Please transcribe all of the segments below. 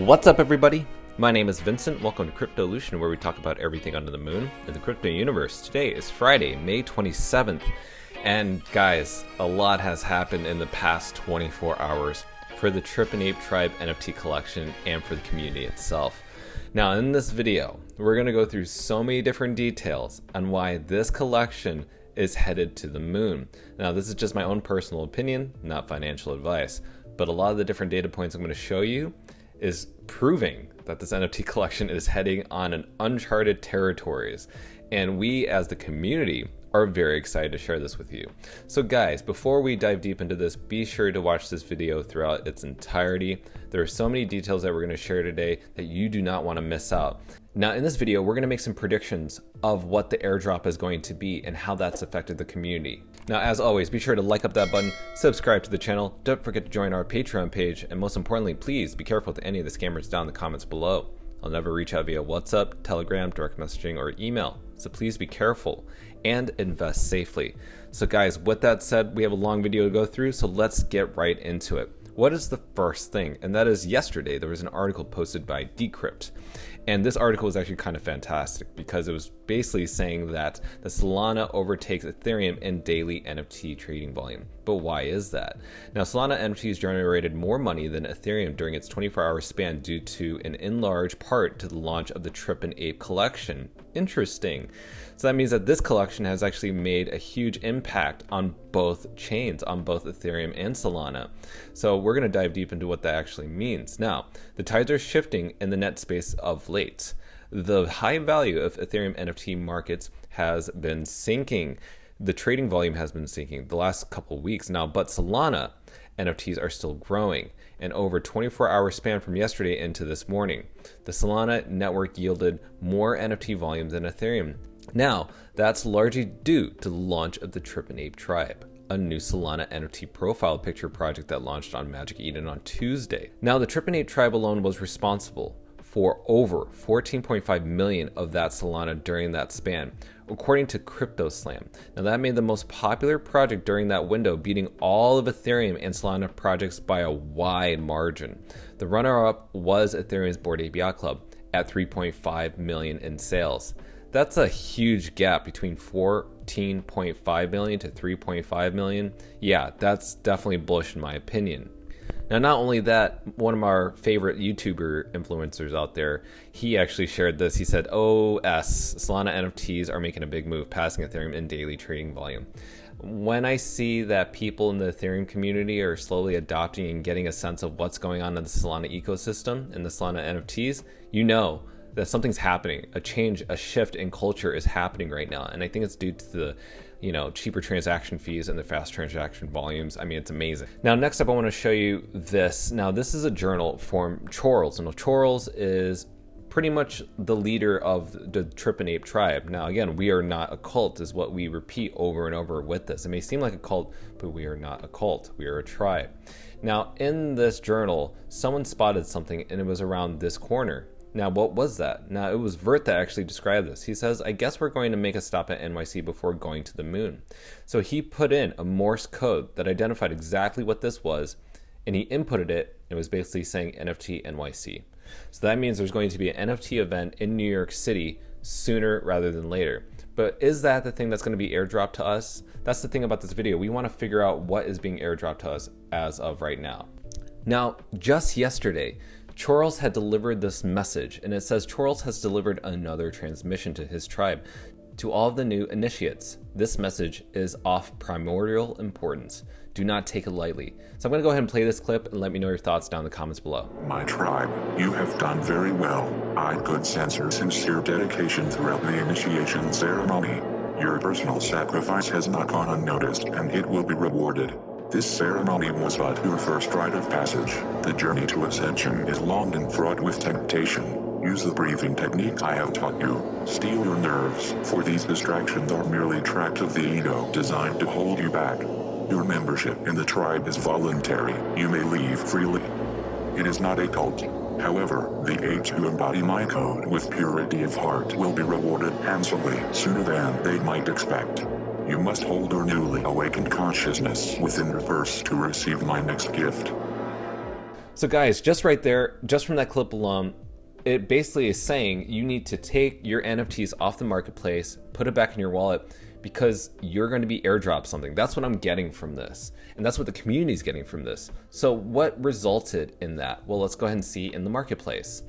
What's up, everybody? My name is Vincent. Welcome to Cryptolution, where we talk about everything under the moon in the crypto universe. Today is Friday, May 27th, and guys, a lot has happened in the past 24 hours for the Trippin Ape Tribe NFT collection and for the community itself. Now, in this video, we're going to go through so many different details on why this collection is headed to the moon. Now, this is just my own personal opinion, not financial advice, but a lot of the different data points I'm going to show you is proving that this NFT collection is heading on an uncharted territories, and we as the community are very excited to share this with you. So guys, before we dive deep into this, be sure to watch this video throughout its entirety. There are so many details that we're going to share today that you do not want to miss out. Now, in this video, we're going to make some predictions of what the airdrop is going to be and how that's affected the community. Now, as always, be sure to like up that button, subscribe to the channel, don't forget to join our Patreon page, and most importantly, please be careful with any of the scammers down in the comments below. I'll never reach out via WhatsApp, Telegram, direct messaging, or email, so please be careful and invest safely. So guys, with that said, we have a long video to go through, so let's get right into it. What is the first thing? And that is yesterday, there was an article posted by Decrypt. And this article was actually kind of fantastic because it was basically saying that the Solana overtakes Ethereum in daily NFT trading volume. But why is that? Now, Solana NFTs generated more money than Ethereum during its 24-hour span due to, and in large part, to the launch of the Trippin Ape collection. Interesting. So that means that this collection has actually made a huge impact on both chains, on both Ethereum and Solana. So we're going to dive deep into what that actually means. Now, the tides are shifting in the net space of late. The high value of Ethereum NFT markets has been sinking. The trading volume has been sinking the last couple of weeks now, but Solana NFTs are still growing. And over 24-hour span from yesterday into this morning, the Solana network yielded more NFT volume than Ethereum. Now, that's largely due to the launch of the Trippin Ape Tribe, a new Solana NFT profile picture project that launched on Magic Eden on Tuesday. Now, the Trippin Ape Tribe alone was responsible for over 14.5 million of that Solana during that span, according to CryptoSlam. Now, that made the most popular project during that window, beating all of Ethereum and Solana projects by a wide margin. The runner-up was Ethereum's Bored Ape Yacht Club at 3.5 million in sales. That's a huge gap between 14.5 million to 3.5 million. Yeah, that's definitely bullish in my opinion. Now, not only that, one of our favorite YouTuber influencers out there, he actually shared this. He said, OS, Solana NFTs are making a big move, passing Ethereum in daily trading volume. When I see that people in the Ethereum community are slowly adopting and getting a sense of what's going on in the Solana ecosystem and the Solana NFTs, you know that something's happening. A change, a shift in culture is happening right now. And I think it's due to the cheaper transaction fees and the fast transaction volumes. I mean, it's amazing. Now, next up, I want to show you this. Now, this is a journal from CHORLES. And CHORLES is pretty much the leader of the Trippin Ape Tribe. Now, again, we are not a cult is what we repeat over and over with this. It may seem like a cult, but we are not a cult. We are a tribe. Now, in this journal, someone spotted something, and it was around this corner. Now, what was that? Now, it was Vert that actually described this. He says, I guess we're going to make a stop at NYC before going to the moon. So he put in a Morse code that identified exactly what this was, and he inputted it, and it was basically saying NFT NYC. So that means there's going to be an NFT event in New York City sooner rather than later. But is that the thing that's going to be airdropped to us? That's the thing about this video. We want to figure out what is being airdropped to us as of right now. Now, just yesterday, CHORLES had delivered this message, and it says CHORLES has delivered another transmission to his tribe. To all of the new initiates, this message is of primordial importance. Do not take it lightly. So I'm going to go ahead and play this clip and let me know your thoughts down in the comments below. My tribe, you have done very well. I could sense your sincere dedication throughout the initiation ceremony. Your personal sacrifice has not gone unnoticed, and it will be rewarded. This ceremony was but your first rite of passage. The journey to ascension is long and fraught with temptation. Use the breathing technique I have taught you. Steel your nerves, for these distractions are merely traps of the ego designed to hold you back. Your membership in the tribe is voluntary. You may leave freely. It is not a cult. However, the apes who embody my code with purity of heart will be rewarded handsomely sooner than they might expect. You must hold your newly awakened consciousness within your purse to receive my next gift. So guys, just right there, just from that clip alone, it basically is saying you need to take your NFTs off the marketplace, put it back in your wallet, because you're going to be airdropped something. That's what I'm getting from this. And that's what the community is getting from this. So what resulted in that? Well, let's go ahead and see in the marketplace.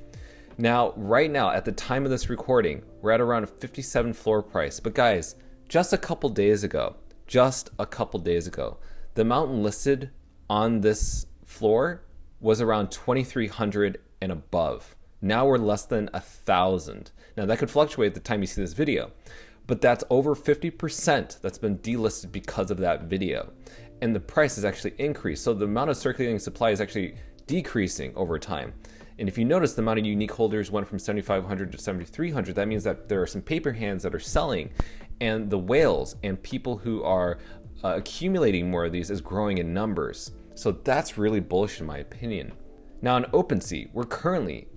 Now, right now, at the time of this recording, we're at around a 57 floor price. But guys, just a couple days ago, the amount listed on this floor was around 2,300 and above. Now we're less than 1,000. Now that could fluctuate at the time you see this video, but that's over 50% that's been delisted because of that video. And the price has actually increased. So the amount of circulating supply is actually decreasing over time. And if you notice, the amount of unique holders went from 7,500 to 7,300. That means that there are some paper hands that are selling, and the whales and people who are accumulating more of these is growing in numbers. So that's really bullish in my opinion. Now on OpenSea, we're currently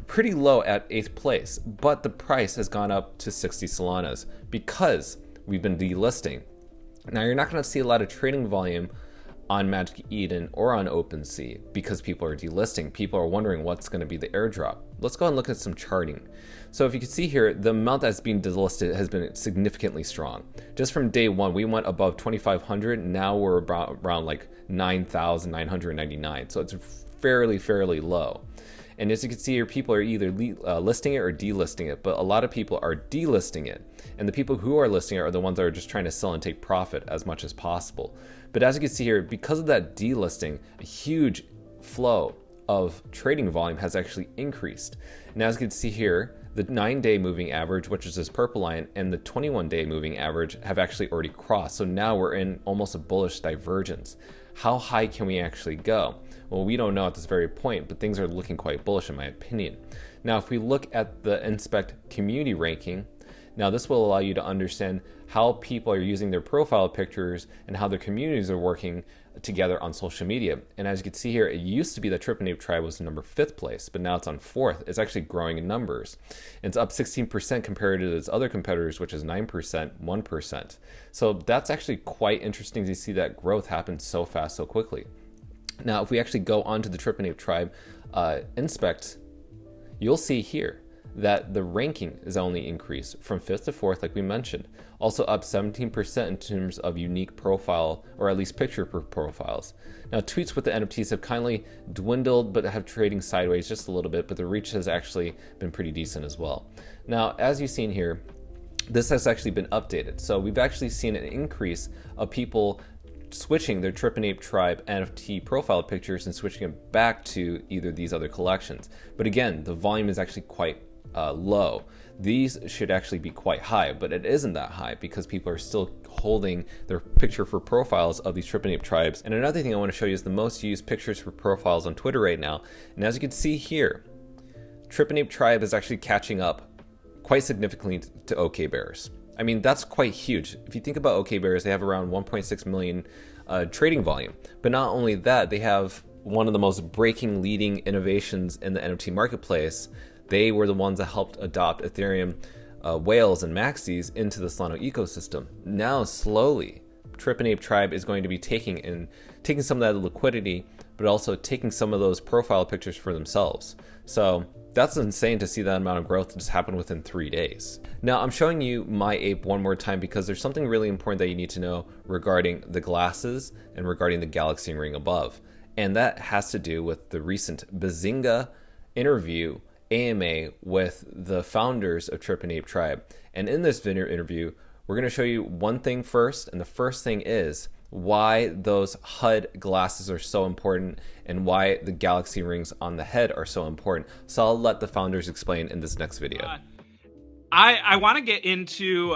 pretty low at 8th place, but the price has gone up to 60 Solanas because we've been delisting. Now you're not going to see a lot of trading volume on Magic Eden or on OpenSea because people are delisting. People are wondering what's going to be the airdrop. Let's go and look at some charting. So if you can see here, the amount that's being delisted has been significantly strong. Just from day one, we went above 2,500. Now we're around like 9,999. So it's fairly low. And as you can see here, people are either listing it or delisting it, but a lot of people are delisting it. And the people who are listing it are the ones that are just trying to sell and take profit as much as possible. But as you can see here, because of that delisting, a huge flow of trading volume has actually increased. Now as you can see here, the 9-day moving average, which is this purple line, and the 21-day moving average have actually already crossed. So now we're in almost a bullish divergence. How high can we actually go? Well, we don't know at this very point, but things are looking quite bullish in my opinion. Now, if we look at the Inspect community ranking, now this will allow you to understand how people are using their profile pictures and how their communities are working together on social media. And as you can see here, it used to be that Trippin Ape Tribe was number 5th place, but now it's on 4th. It's actually growing in numbers. It's up 16% compared to its other competitors, which is 9%, 1%. So that's actually quite interesting to see that growth happen so fast, so quickly. Now, if we actually go onto the Trippin Ape Tribe Inspect, you'll see here that the ranking is only increased from 5th to 4th, like we mentioned. Also up 17% in terms of unique profile, or at least picture profiles. Now, tweets with the NFTs have kindly dwindled, but have trading sideways just a little bit, but the reach has actually been pretty decent as well. Now, as you've seen here, this has actually been updated. So we've actually seen an increase of people switching their Trippin Ape Tribe NFT profile pictures and switching it back to either these other collections. But again, the volume is actually quite low. These should actually be quite high, but it isn't that high because people are still holding their picture for profiles of these Trippin Ape Tribes. And another thing I want to show you is the most used pictures for profiles on Twitter right now. And as you can see here, Trippin Ape Tribe is actually catching up quite significantly to OK Bears. I mean, that's quite huge. If you think about OK Bears, they have around 1.6 million trading volume. But not only that, they have one of the most breaking leading innovations in the NFT marketplace. They were the ones that helped adopt Ethereum whales and maxis into the Solana ecosystem. Now, slowly, Trippin Ape Tribe is going to be taking some of that liquidity, but also taking some of those profile pictures for themselves. So that's insane to see that amount of growth just happen within 3 days. Now, I'm showing you my ape one more time because there's something really important that you need to know regarding the glasses and regarding the Galaxy ring above. And that has to do with the recent Bazinga interview AMA with the founders of Trippin Ape Tribe. And in this video interview, we're going to show you one thing first. And the first thing is why those HuD glasses are so important and why the Galaxy rings on the head are so important. So I'll let the founders explain in this next video. I want to get into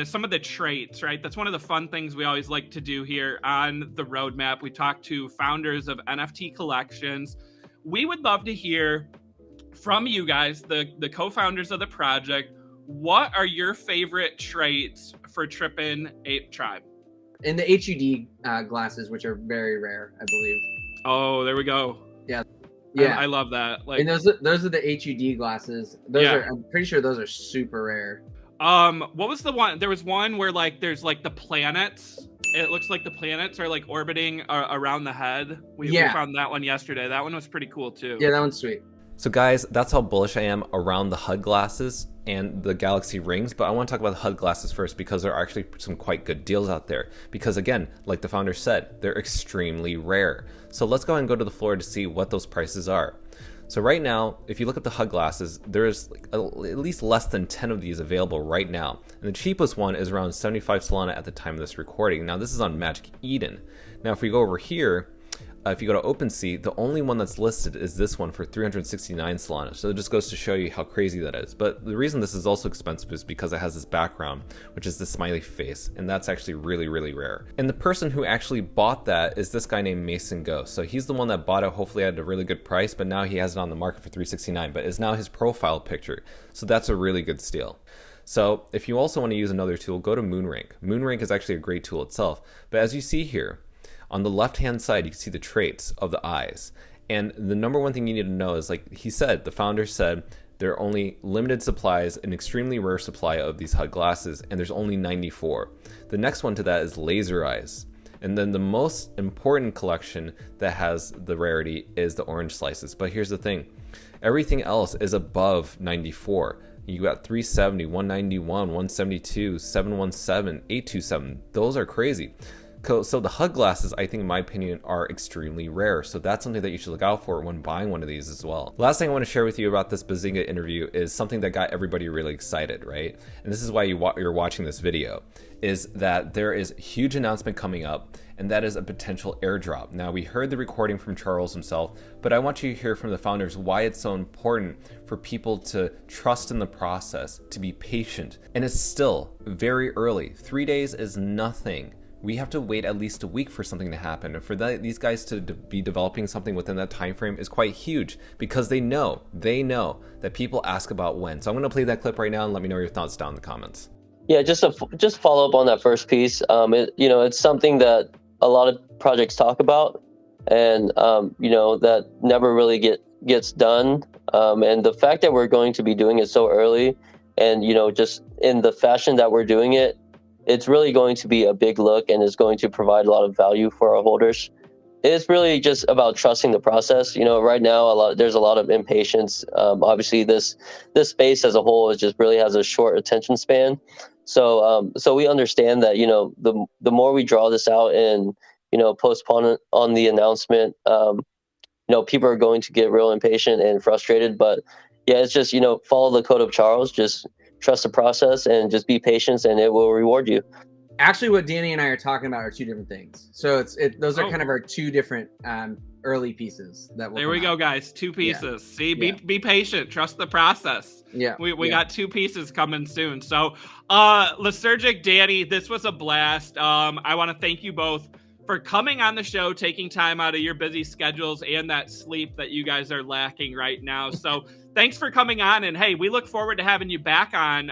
some of the traits, right? That's one of the fun things we always like to do here on the roadmap. We talk to founders of NFT collections. We would love to hear from you guys, the co-founders of the project. What are your favorite traits for Trippin Ape Tribe? And the HuD glasses, which are very rare, I believe. Oh, there we go. Yeah. I love that. Like, and those are the HuD glasses. I'm pretty sure those are super rare. What was the one? There was one where like there's like the planets it looks like the planets are like orbiting around the head. We found that one yesterday. That one was pretty cool too. Yeah, that one's sweet. So guys, that's how bullish I am around the HuD glasses and the Galaxy rings, but I want to talk about the HuD glasses first because there are actually some quite good deals out there. Because again, like the founder said, they're extremely rare. So let's go ahead and go to the floor to see what those prices are. So right now, if you look at the HuD glasses, there's like at least less than 10 of these available right now. And the cheapest one is around 75 Solana at the time of this recording. Now this is on Magic Eden. Now if we go over here, if you go to OpenSea, the only one that's listed is this one for 369 Solana. So it just goes to show you how crazy that is. But the reason this is also expensive is because it has this background, which is the smiley face. And that's actually really, really rare. And the person who actually bought that is this guy named Mason Go. So he's the one that bought it, hopefully at a really good price, but now he has it on the market for 369, but it's now his profile picture. So that's a really good steal. So if you also want to use another tool, go to Moonrank. Moonrank is actually a great tool itself. But as you see here, on the left-hand side, you can see the traits of the eyes. And the number one thing you need to know is, like he said, the founder said, there are only limited supplies, an extremely rare supply of these HuD glasses, and there's only 94. The next one to that is laser eyes. And then the most important collection that has the rarity is the orange slices. But here's the thing, everything else is above 94. You got 370, 191, 172, 717, 827. Those are crazy. So the HuD glasses, I think in my opinion, are extremely rare. So that's something that you should look out for when buying one of these as well. Last thing I want to share with you about this Bazinga interview is something that got everybody really excited, right? And this is why you're watching this video, is that there is a huge announcement coming up, and that is a potential airdrop. Now, we heard the recording from Charles himself, but I want you to hear from the founders why it's so important for people to trust in the process, to be patient. And it's still very early. 3 days is nothing. We have to wait at least a week for something to happen. And for these guys to be developing something within that time frame is quite huge, because they know that people ask about when. So I'm going to play that clip right now and let me know your thoughts down in the comments. Yeah, just follow up on that first piece. It's something that a lot of projects talk about, and that never really gets done. And the fact that we're going to be doing it so early, and just in the fashion that we're doing it, it's really going to be a big look, and is going to provide a lot of value for our holders. It's really just about trusting the process. Right now there's a lot of impatience. Obviously, this space as a whole is just really has a short attention span. So we understand that the more we draw this out and postpone on the announcement, people are going to get real impatient and frustrated. But yeah, it's just follow the code of Charles. Just trust the process and just be patient, and it will reward you. Actually, what Danny and I are talking about are two different things. So those are kind of our two different early pieces that will there we go, guys. Two pieces. See, be patient, trust the process. We got two pieces coming soon. So Lysergic, Danny, this was a blast. I want to thank you both for coming on the show, taking time out of your busy schedules and that sleep that you guys are lacking right now. So thanks for coming on. And hey, we look forward to having you back on,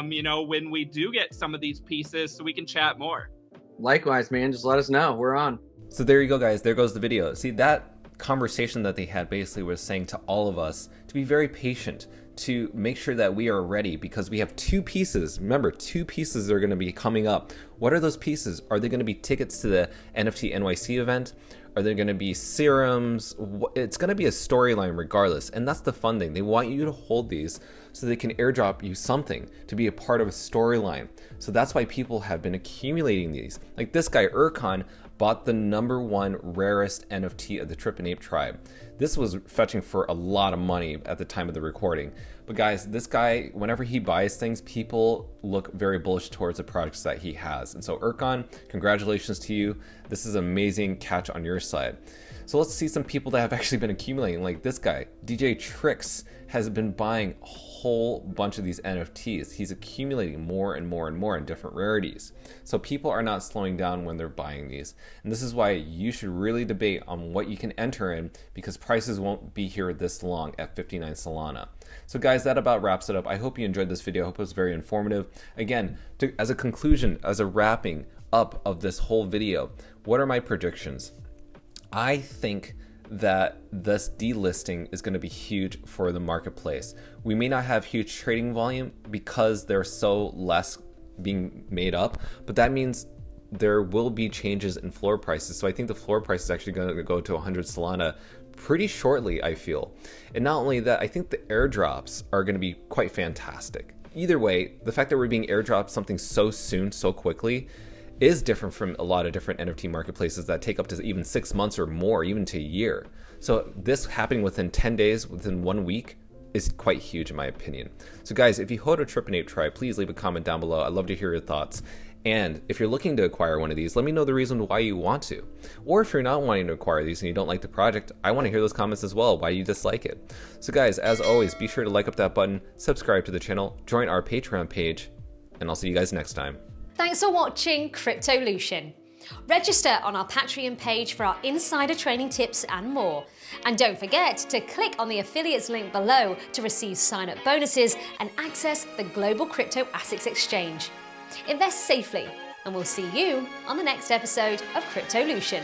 when we do get some of these pieces so we can chat more. Likewise, man. Just let us know. We're on. So there you go, guys. There goes the video. See, that conversation that they had basically was saying to all of us to be very patient, to make sure that we are ready, because we have two pieces. Remember, two pieces are going to be coming up. What are those pieces? Are they going to be tickets to the NFT NYC event? Are there going to be serums? It's going to be a storyline regardless. And that's the fun thing. They want you to hold these so they can airdrop you something to be a part of a storyline. So that's why people have been accumulating these. Like this guy, Urkon, bought the #1 rarest NFT of the Trippin Ape Tribe. This was fetching for a lot of money at the time of the recording. But guys, this guy, whenever he buys things, people look very bullish towards the products that he has. And so Urkon, congratulations to you. This is an amazing catch on your side. So let's see some people that have actually been accumulating, like this guy, DJ Tricks, has been buying a whole bunch of these NFTs. He's accumulating more and more and more in different rarities. So people are not slowing down when they're buying these. And this is why you should really debate on what you can enter in, because prices won't be here this long at 59 Solana. So guys, that about wraps it up. I hope you enjoyed this video. I hope it was very informative. Again, as a conclusion, as a wrapping up of this whole video, what are my predictions? I think that this delisting is going to be huge for the marketplace. We may not have huge trading volume because there's so less being made up, but that means there will be changes in floor prices. So I think the floor price is actually going to go to 100 Solana pretty shortly, I feel. And not only that, I think the airdrops are going to be quite fantastic. Either way, the fact that we're being airdropped something so soon, so quickly, is different from a lot of different NFT marketplaces that take up to even 6 months or more, even to a year. So this happening within 10 days, within 1 week, is quite huge in my opinion. So guys, if you hold a Trippin Ape Tribe, please leave a comment down below. I'd love to hear your thoughts. And if you're looking to acquire one of these, let me know the reason why you want to. Or if you're not wanting to acquire these and you don't like the project, I want to hear those comments as well, why you dislike it. So guys, as always, be sure to like up that button, subscribe to the channel, join our Patreon page, and I'll see you guys next time. Thanks for watching Cryptolution. Register on our Patreon page for our insider training tips and more. And don't forget to click on the affiliates link below to receive sign-up bonuses and access the Global Crypto Assets Exchange. Invest safely, and we'll see you on the next episode of Cryptolution.